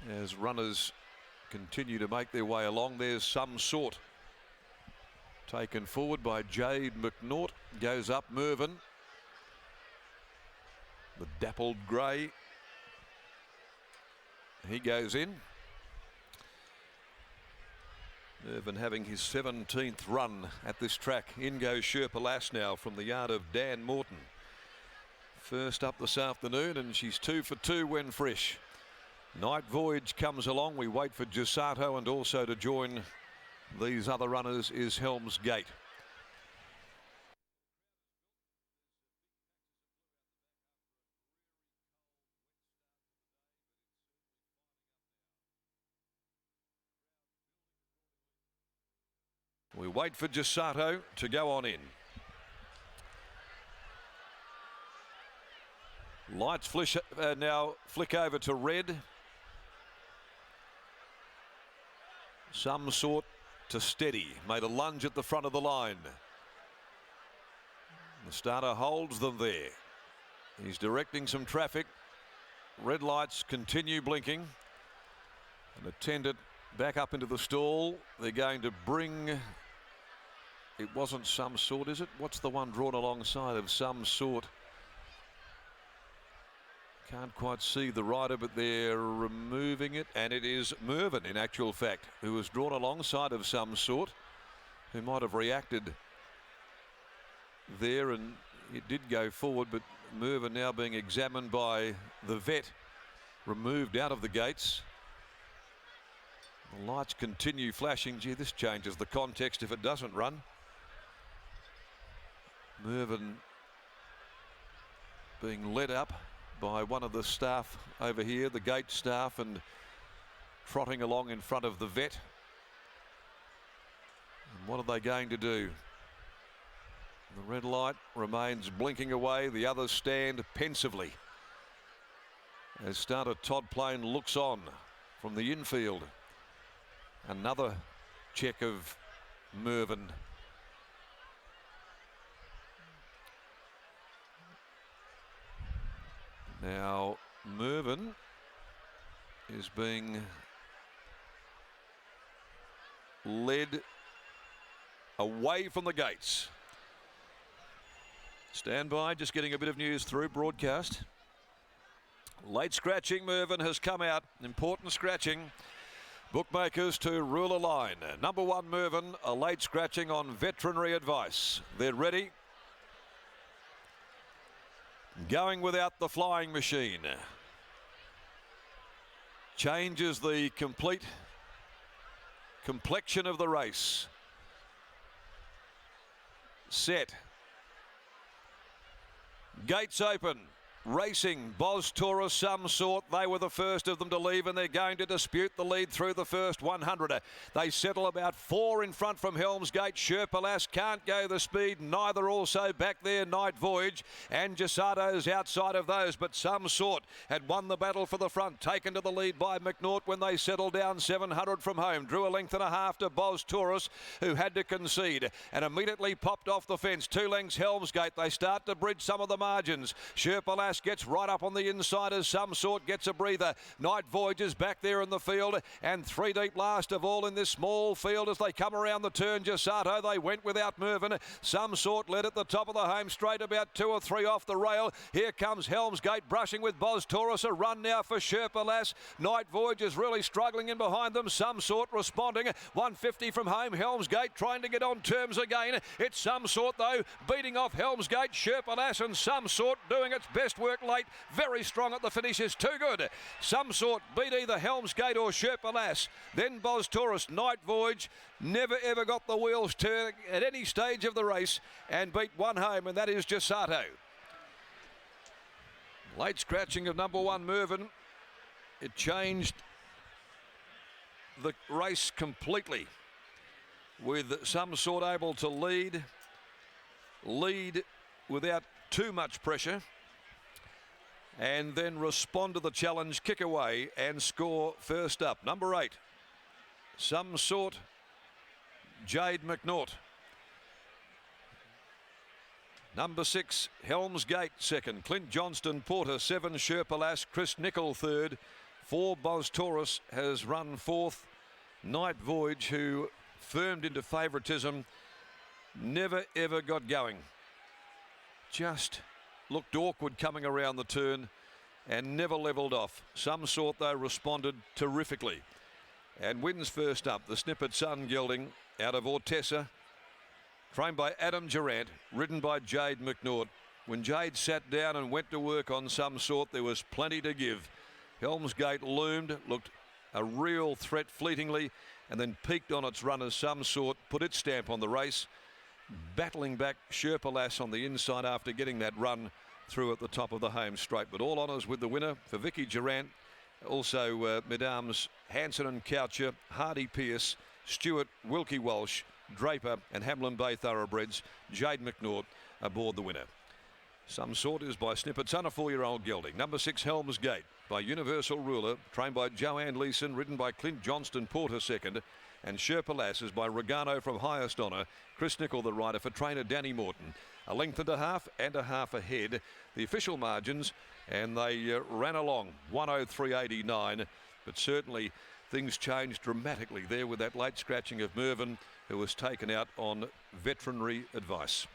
as runners continue to make their way along. There's Some Sort taken forward by Jade McNaught. Goes up Mervyn, the dappled grey. He goes in. Mervyn having his 17th run at this track. In goes Sherpa Lass now from the yard of Dan Morton. First up this afternoon, and she's 2 for 2 when fresh. Night Voyage comes along. We wait for Gisato, and also to join these other runners is Helms Gate. We wait for Gisato to go on in. Lights now flick over to red. Some Sort to steady. Made a lunge at the front of the line. The starter holds them there. He's directing some traffic. Red lights continue blinking. An attendant back up into the stall. They're going to bring... It wasn't Some Sort, is it? What's the one drawn alongside of Some Sort? Can't quite see the rider, but they're removing it, and it is Mervyn, in actual fact, who was drawn alongside of Some Sort, who might have reacted there, and it did go forward, but Mervyn now being examined by the vet, removed out of the gates. The lights continue flashing. Gee, this changes the context if it doesn't run. Mervyn being led up by one of the staff over here, the gate staff, and trotting along in front of the vet. And what are they going to do? The red light remains blinking away. The others stand pensively as starter Todd Plain looks on from the infield. Another check of Mervyn. Now Mervyn is being led away from the gates. Stand by, just getting a bit of news through broadcast. Late scratching, Mervyn has come out. Important scratching. Bookmakers to rule a line. Number 1 Mervyn, a late scratching on veterinary advice. They're ready. Going without the flying machine. Changes the complete complexion of the race. Set. Gates open. Racing, Boz Taurus, Some Sort. They were the first of them to leave, and they're going to dispute the lead through the first 100. They settle about 4 in front from Helms Gate. Sherpa Lass can't go the speed. Neither also back there, Night Voyage. And Gisato's outside of those, but Some Sort had won the battle for the front. Taken to the lead by McNaught when they settled down 700 from home. Drew a length and a half to Boz Taurus, who had to concede and immediately popped off the fence. 2 lengths Helms Gate. They start to bridge some of the margins. Sherpa Lass gets right up on the inside as Some Sort gets a breather. Night Voyage is back there in the field, and 3 deep last of all in this small field as they come around the turn. Gisato, they went without Mervyn. Some Sort led at the top of the home straight, about 2 or 3 off the rail. Here comes Helms Gate brushing with Boz Taurus. A run now for Sherpa Lass. Night Voyage is really struggling in behind them. Some Sort responding. 150 from home. Helms Gate trying to get on terms again. It's Some Sort though beating off Helms Gate. Sherpa Lass and Some Sort doing its best work late. Very strong at the finish, is too good. Some Sort beat either Helms Gate or Sherpa Lass. Then Boz Taurus. Night Voyage never ever got the wheels turning at any stage of the race and beat one home, and that is Gisato. Late scratching of number 1 Mervyn. It changed the race completely, with Some Sort able to lead without too much pressure, and then respond to the challenge, kick away and score first up. Number 8, Some Sort, Jade McNaught. Number 6, Helms Gate second. Clint Johnston Porter 7, Sherpa Lass. Chris Nichol third. 4 Boz Taurus has run fourth. Night Voyage, who firmed into favouritism, never ever got going. Just looked awkward coming around the turn and never levelled off. Some Sort, though, responded terrifically and wins first up. The Snippet Sun gelding out of Ortessa, trained by Adam Durant, ridden by Jade McNaught. When Jade sat down and went to work on Some Sort, there was plenty to give. Helmsgate loomed, looked a real threat fleetingly, and then peaked on its run as Some Sort put its stamp on the race, battling back Sherpa Lass on the inside after getting that run through at the top of the home straight. But all honours with the winner for Vicky Durant, also Mesdames Hanson and Coucher, Hardy Pierce, Stewart, Wilkie Walsh, Draper and Hamlin Bay Thoroughbreds. Jade McNaught aboard the winner. Some Sort is by Snippet Sun, a 4-year-old gelding. Number 6 Helmsgate by Universal Ruler, trained by Joanne Leeson, ridden by Clint Johnston Porter second, and Sherpa Lass is by Regano from Highest Honour. Chris Nichol the rider for trainer Danny Morton. A length and a half ahead. The official margins, and they ran along 103.89, but certainly things changed dramatically there with that late scratching of Mervyn, who was taken out on veterinary advice.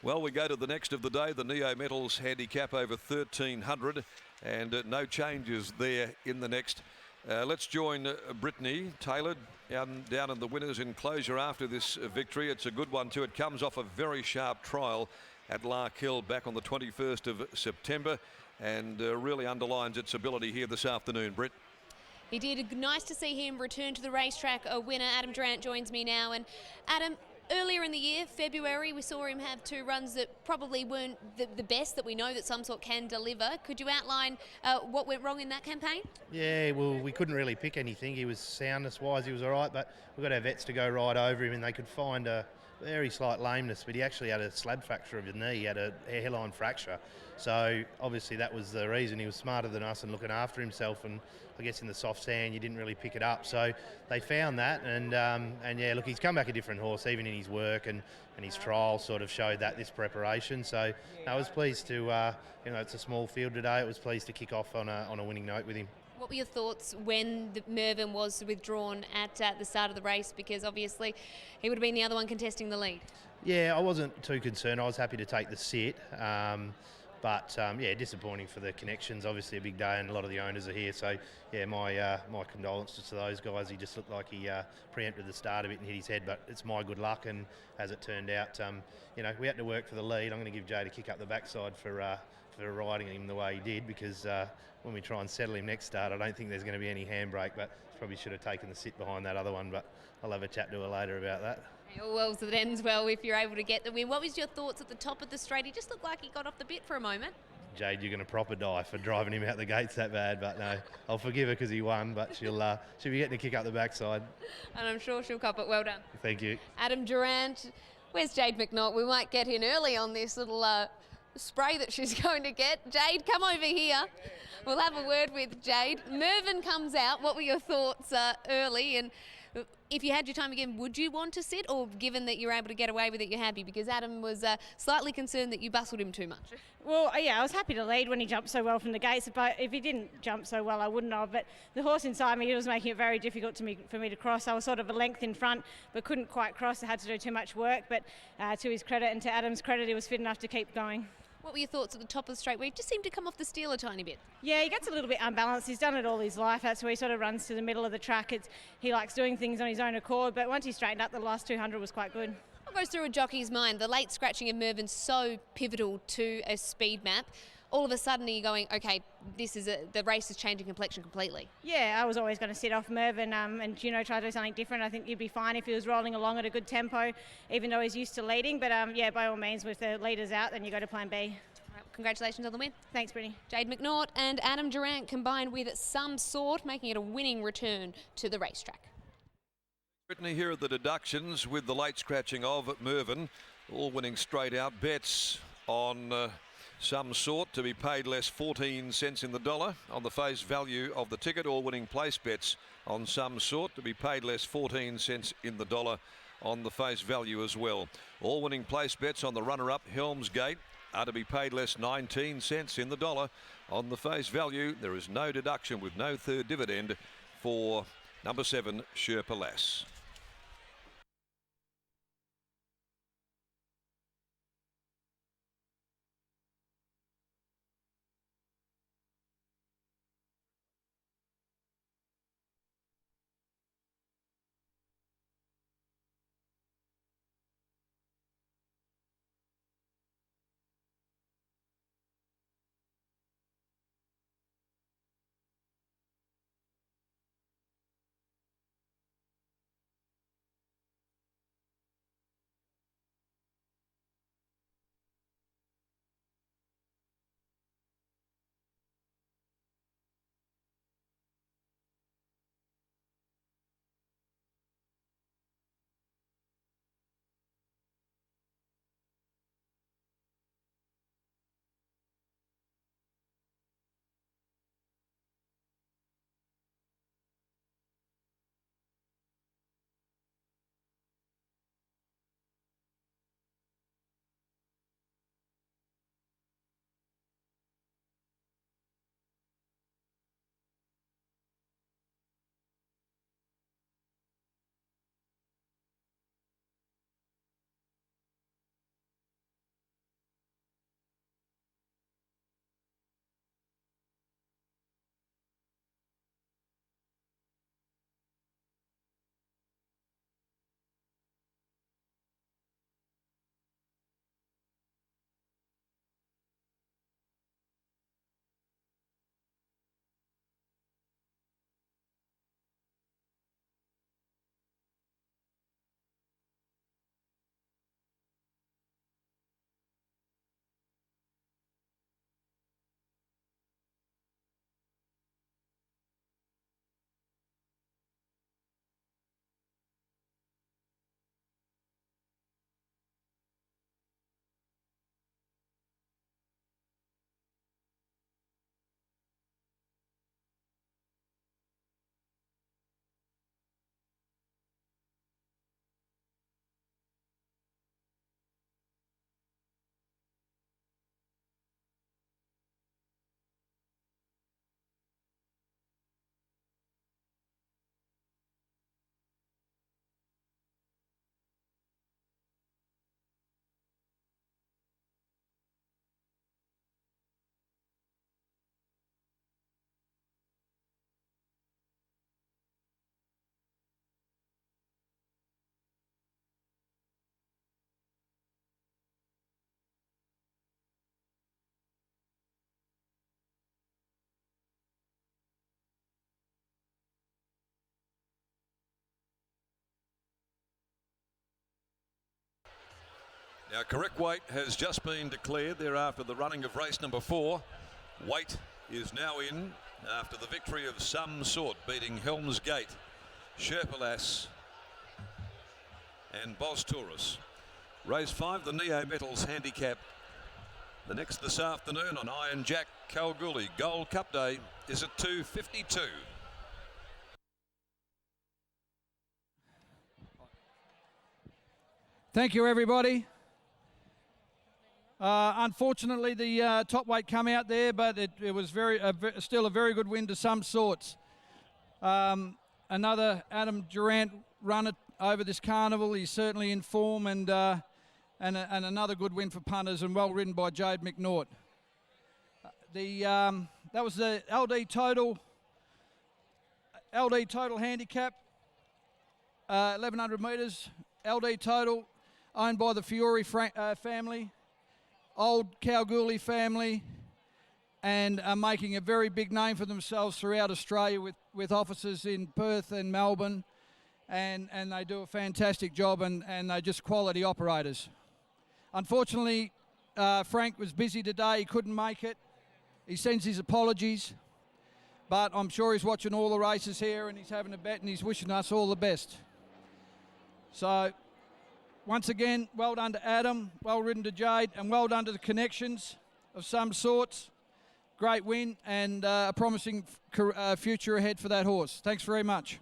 Well, we go to the next of the day, the Neo Metals handicap over 1,300, and no changes there in the next. Let's join Brittany Taylor down in the winners' enclosure after this victory. It's a good one too. It comes off a very sharp trial at Lark Hill back on the 21st of September, and really underlines its ability here this afternoon, Britt. He did. Nice to see him return to the racetrack. A winner. Adam Durant joins me now. And Adam, earlier in the year, February, we saw him have 2 runs that probably weren't the best that we know that Some Sort can deliver. Could you outline what went wrong in that campaign? Yeah, well, we couldn't really pick anything. He was soundness-wise, he was all right, but we've got our vets to go right over him, and they could find a very slight lameness, but he actually had a slab fracture of his knee. He had a hairline fracture. So obviously that was the reason. He was smarter than us and looking after himself, and I guess in the soft sand you didn't really pick it up. So they found that, and yeah, look, he's come back a different horse, even in his work and his trial sort of showed that this preparation. So I was pleased to, it's a small field today. I was pleased to kick off on a winning note with him. What were your thoughts when Mervyn was withdrawn at the start of the race? Because obviously he would have been the other one contesting the lead. Yeah, I wasn't too concerned. I was happy to take the sit. But yeah, disappointing for the connections. Obviously a big day and a lot of the owners are here. So yeah, my condolences to those guys. He just looked like he preempted the start a bit and hit his head, but it's my good luck. And as it turned out, we had to work for the lead. I'm going to give Jade a kick up the backside for riding him the way he did, because when we try and settle him next start, I don't think there's going to be any handbrake, but probably should have taken the sit behind that other one, but I'll have a chat to her later about that. Well, so that ends well if you're able to get the win. What was your thoughts at the top of the straight? He just looked like he got off the bit for a moment. Jade, you're going to proper die for driving him out the gates that bad, but no, I'll forgive her because he won, but she'll be getting a kick up the backside. And I'm sure she'll cop it. Well done. Thank you. Adam Durant, where's Jade McNaught? We might get in early on this little spray that she's going to get. Jade, come over here. We'll have a word with Jade. Mervyn comes out. What were your thoughts early? And if you had your time again, would you want to sit, or given that you're able to get away with it, you're happy? Because Adam was slightly concerned that you bustled him too much. Well, yeah, I was happy to lead when he jumped so well from the gates, but if he didn't jump so well, I wouldn't have. But the horse inside me, was making it very difficult for me to cross. I was sort of a length in front, but couldn't quite cross. I had to do too much work, but to his credit and to Adam's credit, he was fit enough to keep going. What were your thoughts at the top of the straight where he just seemed to come off the steel a tiny bit? Yeah, he gets a little bit unbalanced. He's done it all his life. That's where he sort of runs to the middle of the track. He likes doing things on his own accord, but once he straightened up, the last 200 was quite good. What goes through a jockey's mind? The late scratching of Mervyn's so pivotal to a speed map. All of a sudden you're going, okay, the race is changing complexion completely. Yeah, I was always going to sit off Mervyn and try to do something different. I think he'd be fine if he was rolling along at a good tempo, even though he's used to leading. But yeah, by all means, with the leaders out, then you go to plan B. Congratulations on the win. Thanks, Brittany. Jade McNaught and Adam Durant combined with Some Sort, making it a winning return to the racetrack. Brittany here at the deductions with the late scratching of Mervyn, all winning straight out bets on Some Sort to be paid less 14 cents in the dollar on the face value of the ticket, all winning place bets on Some Sort to be paid less 14 cents in the dollar on the face value as well. All winning place bets on the runner-up Helmsgate are to be paid less 19 cents in the dollar On the face value, there is no deduction with no third dividend for number 7, Sherpa Lass. Now, correct weight has just been declared there after the running of race number 4. Weight is now in after the victory of Some Sort, beating Helms Gate, Sherpa Lass and Boz Taurus. Race 5, the Neo Metals Handicap. The next this afternoon on Iron Jack Kalgoorlie. Gold Cup Day is at 2:52. Thank you, everybody. Unfortunately, the top weight come out there, but it was still a very good win to Some Sorts. Another Adam Durant runner over this carnival. He's certainly in form, and another good win for punters, and well ridden by Jade McNaught. That was the LD Total Handicap, 1100 metres. LD Total, owned by the Fiore family, old Kalgoorlie family, and are making a very big name for themselves throughout Australia with offices in Perth and Melbourne, and they do a fantastic job, and they're just quality operators. Unfortunately, Frank was busy today. He couldn't make it. He sends his apologies, but I'm sure he's watching all the races here, and he's having a bet, and he's wishing us all the best. So, once again, well done to Adam, well ridden to Jade, and well done to the connections of Some Sorts. Great win, and a promising future ahead for that horse. Thanks very much.